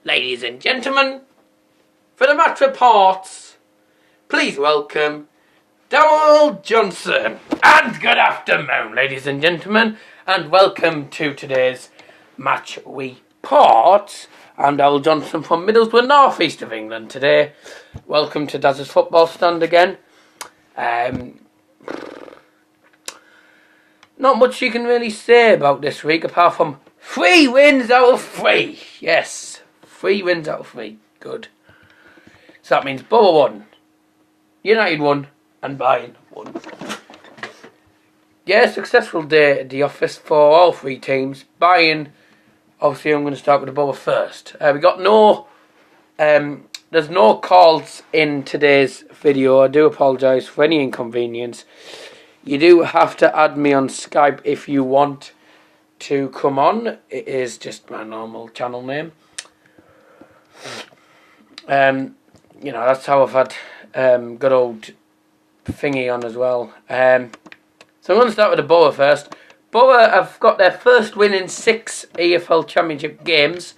Ladies and gentlemen, for the match reports, please welcome Dowell Johnson. And good afternoon, ladies and gentlemen, and welcome to today's match report. I'm Dowell Johnson from Middlesbrough, north east of England today. Welcome to Daz's football stand again. Not much you can really say about this week apart from 3 wins out of 3. Yes, 3 wins out of 3. Good. So that means Boro won, United won, and Bayern won. Yeah, successful day at the office for all 3 teams. Bayern, obviously I'm going to start with the Boro first. We got there's no calls in today's video. I do apologise for any inconvenience. You do have to add me on Skype if you want to come on. It is just my normal channel name. That's how I've had good old thingy on as well. So I'm going to start with the Boro first. Boro have got their first win in 6 EFL Championship games.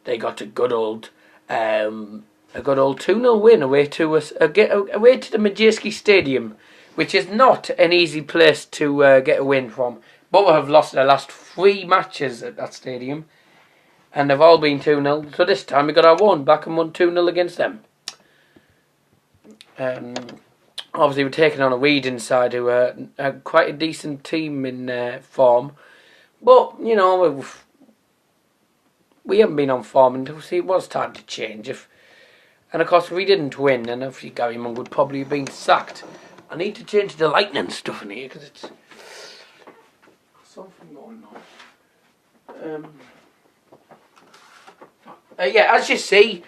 They got a good old 2-0 win away to the Majeski Stadium, which is not an easy place to get a win from. Boro have lost their last 3 matches at that stadium, and they've all been 2-0. So this time we got our one back and won 2-0 against them. Obviously we're taking on a Reading side who are quite a decent team in form. But, you know, we haven't been on form until it was time to change. And of course if we didn't win, then obviously Gary Monk would probably have been sacked. I need to change the lightning stuff in here because it's something going on. As you see,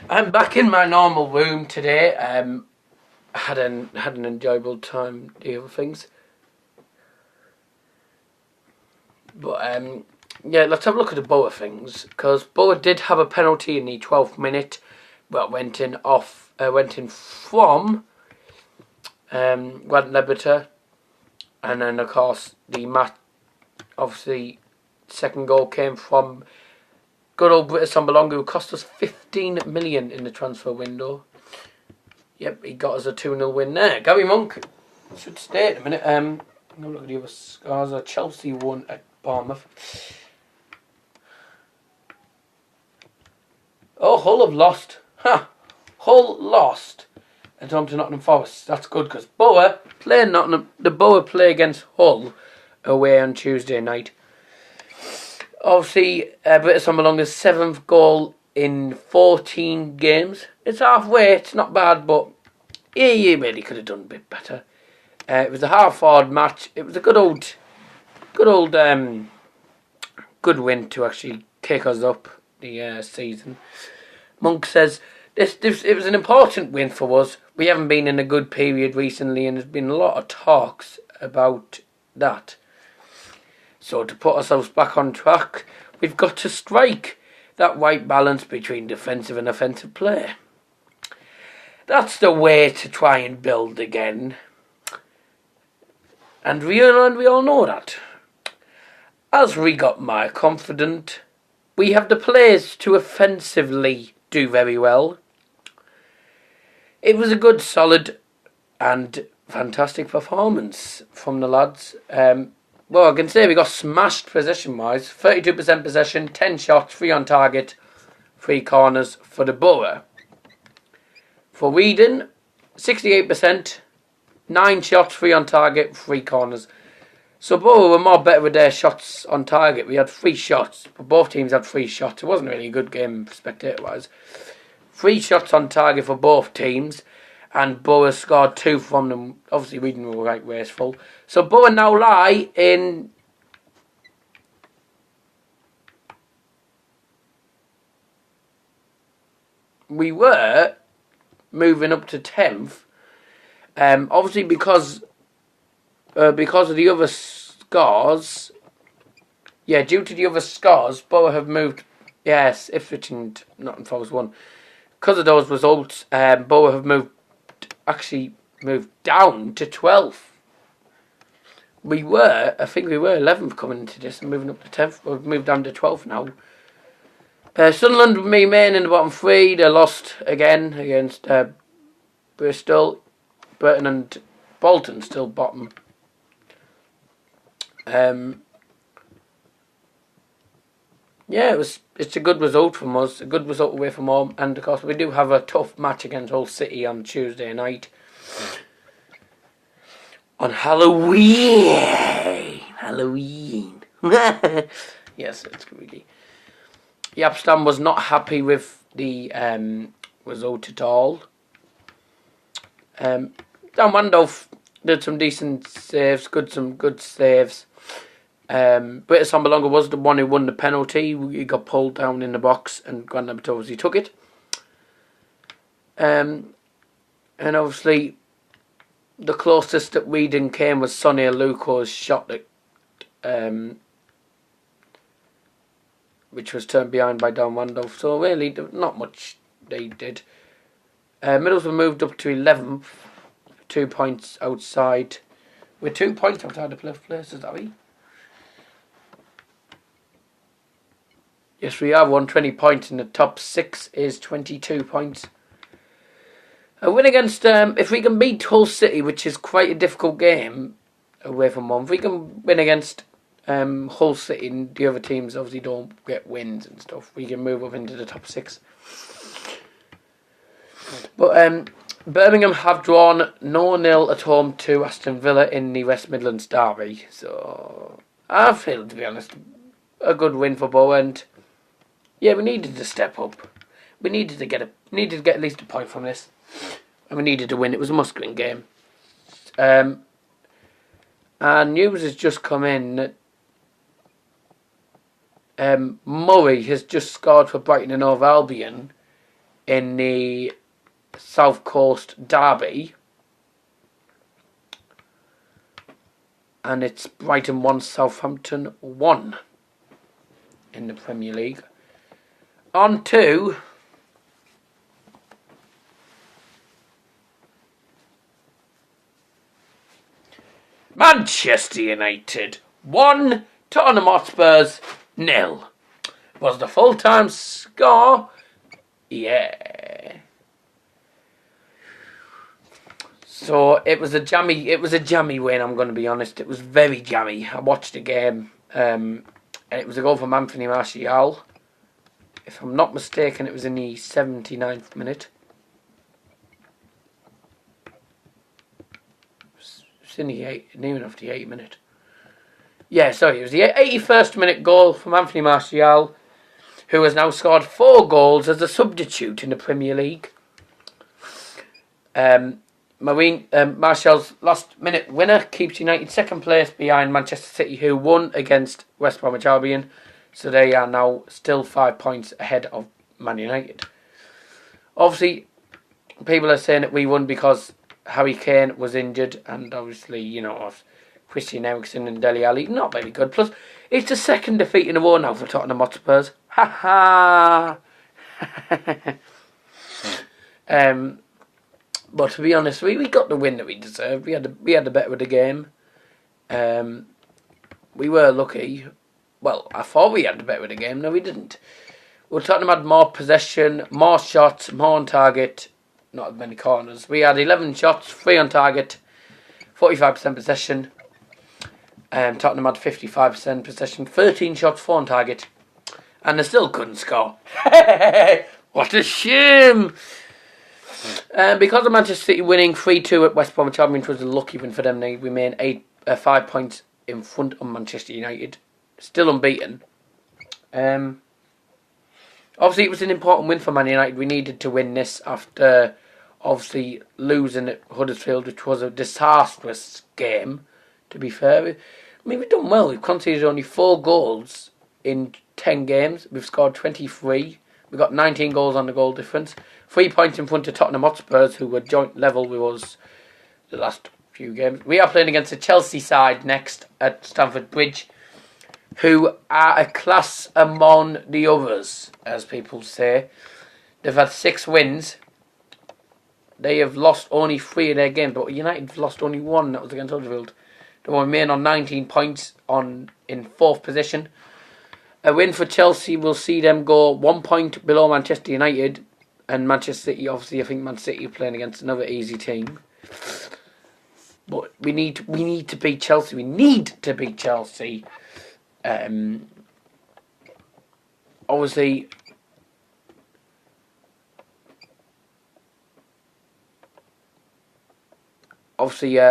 I'm back in my normal room today. Had an enjoyable time doing other things. But let's have a look at the Boro things, because Boro did have a penalty in the 12th minute, but went in from Grant Lebeter, and then of course second goal came from good old Britta Sambalonga, who cost us 15 million in the transfer window. Yep, he got us a 2-0 win there. Gary Monk should stay in a minute. I'm going to look at the other scores. Chelsea won at Bournemouth. Oh, Hull have lost. Hull lost at home to Nottingham Forest. That's good because Boro play against Hull away on Tuesday night. Obviously, Britta Sambalonga's 7th goal in 14 games. It's halfway, it's not bad, but he really could have done a bit better. It was a hard-fought match. It was a good win to actually kick us up the season. Monk says it was an important win for us. We haven't been in a good period recently, and there's been a lot of talks about that. So to put ourselves back on track, we've got to strike that right balance between defensive and offensive play. That's the way to try and build again. And we all know that. As we got more confident, we have the players to offensively do very well. It was a good, solid and fantastic performance from the lads. I can say we got smashed possession-wise. 32% possession, 10 shots, 3 on target, 3 corners for the Boro. For Reading, 68%, 9 shots, 3 on target, 3 corners. So Boro were more better with their shots on target. We had 3 shots, but both teams had 3 shots. It wasn't really a good game spectator-wise. 3 shots on target for both teams, and Boro scored 2 from them. Obviously, Reading were right wasteful. So Boro now lie in... We were moving up to 10th. Obviously, because of the other scores... Yeah, due to the other scores, Boro have moved... Yes, Ipswich and Nottingham Forest won. Because of those results, Boro have moved down to 12th. I think we were 11th coming into this and moving up to 10th, but we've moved down to 12th now. Sunderland remain in the bottom three. They lost again against Bristol. Burton and Bolton still bottom. Yeah, it's a good result from us. A good result away from home, and of course we do have a tough match against Hull City on Tuesday night. On Halloween. Yes, it's really. Yapstam was not happy with the result at all. Dan Wandolph did some decent saves, some good saves. Britta Sambalonga was the one who won the penalty. He got pulled down in the box, and Grant he took it. And obviously, the closest that Reading came was Sonia Luko's shot that, which was turned behind by Dan Wandolph. So really, not much they did. Middlesbrough moved up to 11th, 2 points outside. We're 2 points outside the playoff place, is that right? Yes, we have won 20 points in the top 6 is 22 points. A win against, if we can beat Hull City, which is quite a difficult game away from home, if we can win against Hull City and the other teams obviously don't get wins and stuff, we can move up into the top 6. But Birmingham have drawn 0-0 at home to Aston Villa in the West Midlands derby. So I feel, to be honest, a good win for Bow, and yeah, we needed to step up. We needed to get at least a point from this, and we needed to win. It was a must-win game. And news has just come in that Murray has just scored for Brighton and Hove Albion in the South Coast derby, and it's Brighton 1, Southampton 1 in the Premier League. On to Manchester United 1, Tottenham Hotspurs 0. Was the full-time score? Yeah. So it was a jammy win, I'm going to be honest. It was very jammy. I watched the game, and it was a goal from Anthony Martial. If I'm not mistaken, it was in the 79th minute. It's in the near enough the 80th minute. Yeah, sorry, it was the 81st minute goal from Anthony Martial, who has now scored 4 goals as a substitute in the Premier League. Martial's last minute winner keeps United second place behind Manchester City, who won against West Bromwich Albion. So they are now still 5 points ahead of Man United. Obviously, people are saying that we won because Harry Kane was injured, and obviously, Christian Eriksen and Dele Alli, not very good. Plus, it's the second defeat in a row now for Tottenham Hotspurs. Ha ha! But to be honest, we got the win that we deserved. We had the better of the game. We were lucky. Well, I thought we had the better of the game. No, we didn't. Well, Tottenham had more possession, more shots, more on target, not as many corners. We had 11 shots, 3 on target, 45% possession. Tottenham had 55% possession, 13 shots, 4 on target, and they still couldn't score. What a shame! Because of Manchester City winning 3-2 at West Bromwich Albion, which was a lucky win for them, they remain 5 points in front of Manchester United. Still unbeaten. Obviously, it was an important win for Man United. We needed to win this after, obviously, losing at Huddersfield, which was a disastrous game, to be fair. I mean, we've done well. We've conceded only 4 goals in 10 games. We've scored 23. We've got 19 goals on the goal difference. 3 points in front of Tottenham Hotspurs, who were joint level with us the last few games. We are playing against the Chelsea side next at Stamford Bridge, who are a class among the others, as people say. They've had 6 wins. They have lost only 3 of their games, but United have lost only 1. That was against Huddersfield. They will remain on 19 points in 4th position. A win for Chelsea will see them go 1 point below Manchester United and Manchester City. Obviously, I think Man City are playing against another easy team. But we need to beat Chelsea. We need to beat Chelsea. Obviously,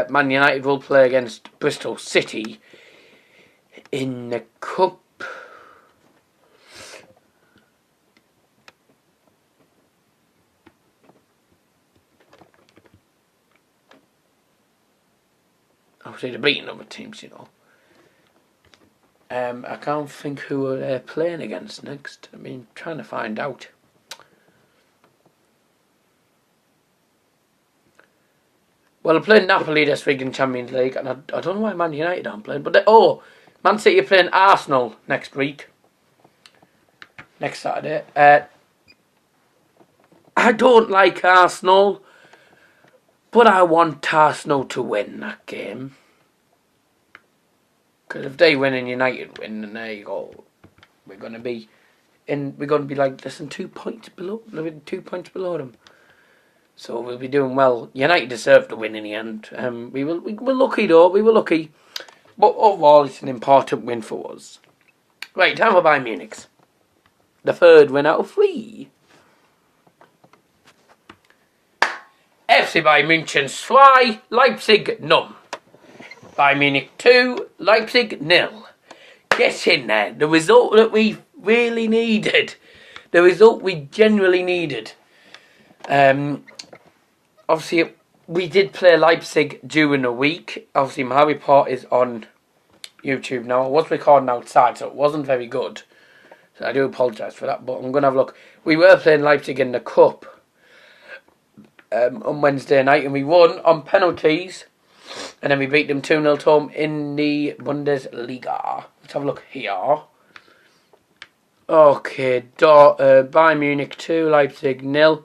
Man United will play against Bristol City in the cup. Obviously, they're beating other teams, you know. I can't think who they're playing against next. I mean, trying to find out. Well, they're playing Napoli this week in Champions League, and I don't know why Man United aren't playing. But Man City are playing Arsenal next week. Next Saturday. I don't like Arsenal, but I want Arsenal to win that game. Because if they win and United win, then there you go. We're going to be like less than 2 points below. 2 points below them. So we'll be doing well. United deserve to win in the end. We were lucky though. We were lucky, but overall it's an important win for us. Right, time for Bayern Munich's. The third win out of 3. FC Bayern München 2, Leipzig none. Bayern Munich 2, Leipzig 0. Get in there. The result that we really needed. The result we genuinely needed. Obviously, we did play Leipzig during the week. Obviously, my report is on YouTube now. I was recording outside, so it wasn't very good. So I do apologise for that, but I'm going to have a look. We were playing Leipzig in the Cup on Wednesday night, and we won on penalties. And then we beat them 2-0 at home in the Bundesliga. Let's have a look here. Okay, Bayern Munich 2, Leipzig 0.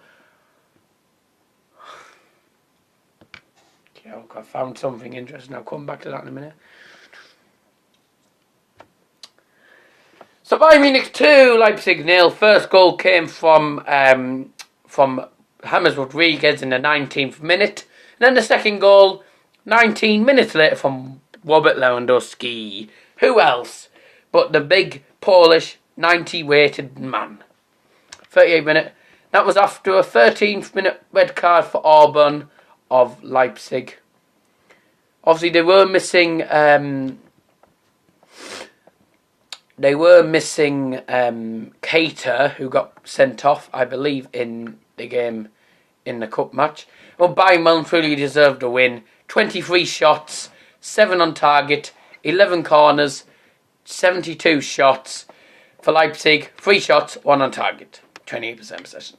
Okay, I found something interesting. I'll come back to that in a minute. So Bayern Munich 2, Leipzig 0. First goal came from James Rodriguez in the 19th minute. And then the second goal 19 minutes later from Robert Lewandowski. Who else but the big Polish 90-weighted man. 38 minute. That was after a 13th minute red card for Orban of Leipzig. Obviously, they were missing Keita, who got sent off, I believe, in the game in the cup match. Well, Bayern Munich really deserved a win. 23 shots, 7 on target, 11 corners, 72 shots. For Leipzig, 3 shots, 1 on target, 28% possession.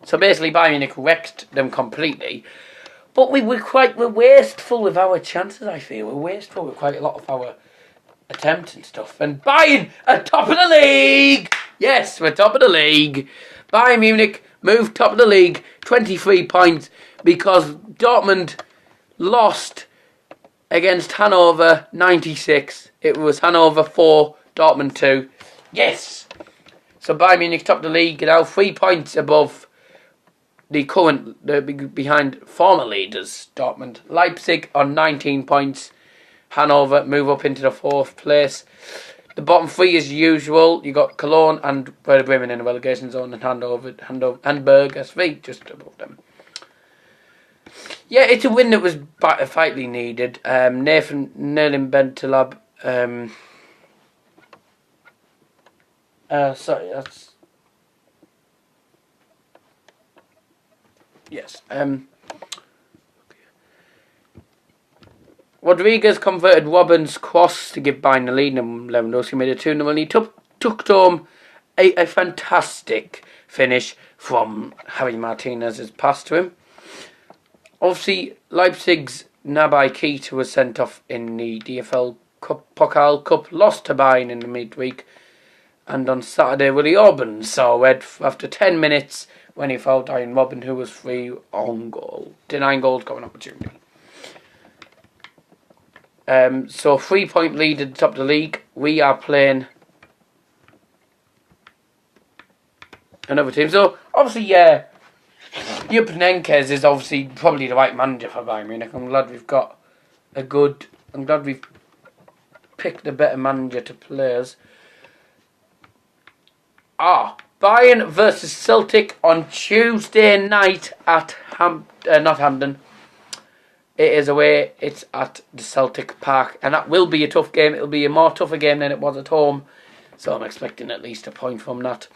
So basically, Bayern Munich wrecked them completely. But we're wasteful with our chances, I feel. We're wasteful with quite a lot of our attempts and stuff. And Bayern are top of the league! Yes, we're top of the league. Bayern Munich moved top of the league, 23 points, because Dortmund lost against Hanover 96. It was Hanover 4, Dortmund 2. Yes! So Bayern Munich top of the league now, 3 points above behind former leaders, Dortmund. Leipzig on 19 points. Hanover move up into the 4th place. The bottom 3 as usual. You got Cologne and Werder Bremen in the relegation zone, and Hamburg as 3 just above them. Yeah, it's a win that was vitally needed. Nathan Bentalab. Sorry, that's... Yes. Rodriguez converted Robben's cross to give Bayern the lead, and Lewandowski made a 2-0, and he took home a fantastic finish from Javi Martinez's pass to him. Obviously, Leipzig's Nabai Keita was sent off in the DFL Pokal Cup, lost to Bayern in the midweek, and on Saturday, Willie Orban saw red after 10 minutes when he fouled Ian Robben, who was free on goal, denying goal scoring opportunity. So 3 point lead at the top of the league. We are playing another team. So obviously, yeah, Jupp is obviously probably the right manager for Bayern Munich. I'm glad we've picked a better manager to players. Bayern versus Celtic on Tuesday night at Northampton. It is away. It's at the Celtic Park, and that will be a tough game. It'll be a more tougher game than it was at home, so I'm expecting at least a point from that.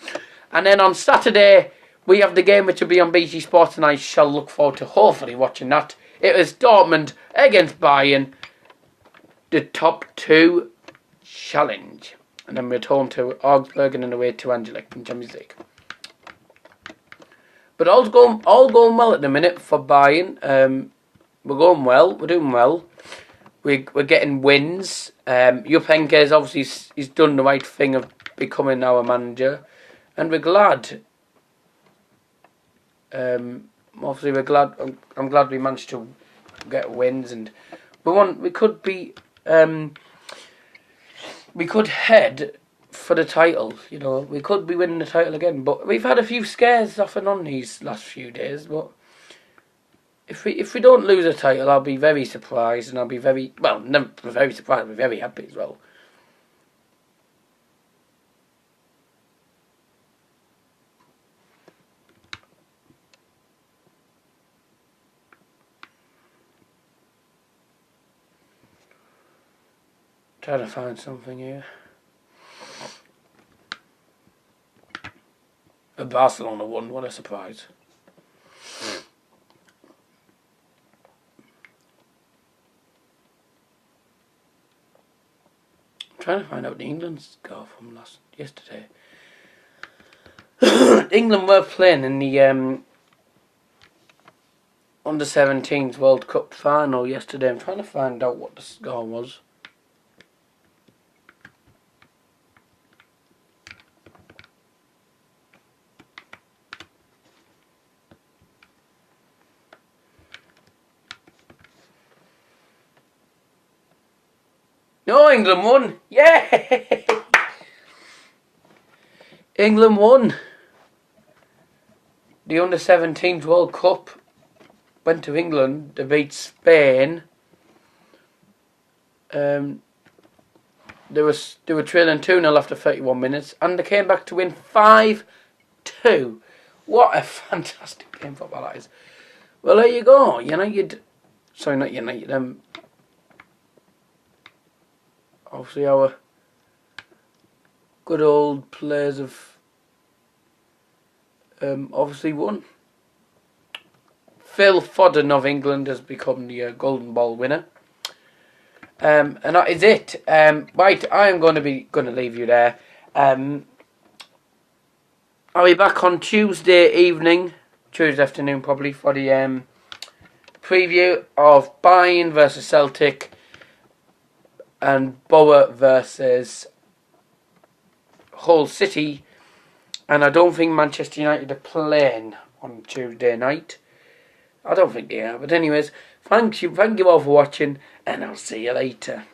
And then on Saturday, we have the game which will be on BT Sports, and I shall look forward to hopefully watching that. It is Dortmund against Bayern, the top two challenge. And then we're at home to Augsburg and then away to Anderlecht in Champions League. But all going well at the minute for Bayern. We're going well. We're doing well. We're getting wins. Jupp Heynckes obviously he's done the right thing of becoming our manager, and we're glad. Obviously we're glad. I'm glad we managed to get wins, and we could be. We could head for the title. You know, we could be winning the title again. But we've had a few scares off and on these last few days. But if we don't lose a title, I'll be very surprised, and I'll be never very surprised. I'll be very happy as well. Trying to find something here. Barcelona won. What a surprise. I'm trying to find out the England score from yesterday. England were playing in the under-17s World Cup final yesterday. I'm trying to find out what the score was. No, England won. Yeah! England won. The under-17s World Cup went to England to beat Spain. They were trailing 2-0 after 31 minutes, and they came back to win 5-2. What a fantastic game football that is. Well, there you go. Not United. Obviously, our good old players have obviously won. Phil Foden of England has become the Golden Ball winner. And that is it. Right, I am going to leave you there. I'll be back on Tuesday afternoon probably, for the preview of Bayern versus Celtic and Boro versus Hull City. And I don't think Manchester United are playing on Tuesday night. I don't think they are. But anyways, thank you all for watching, and I'll see you later.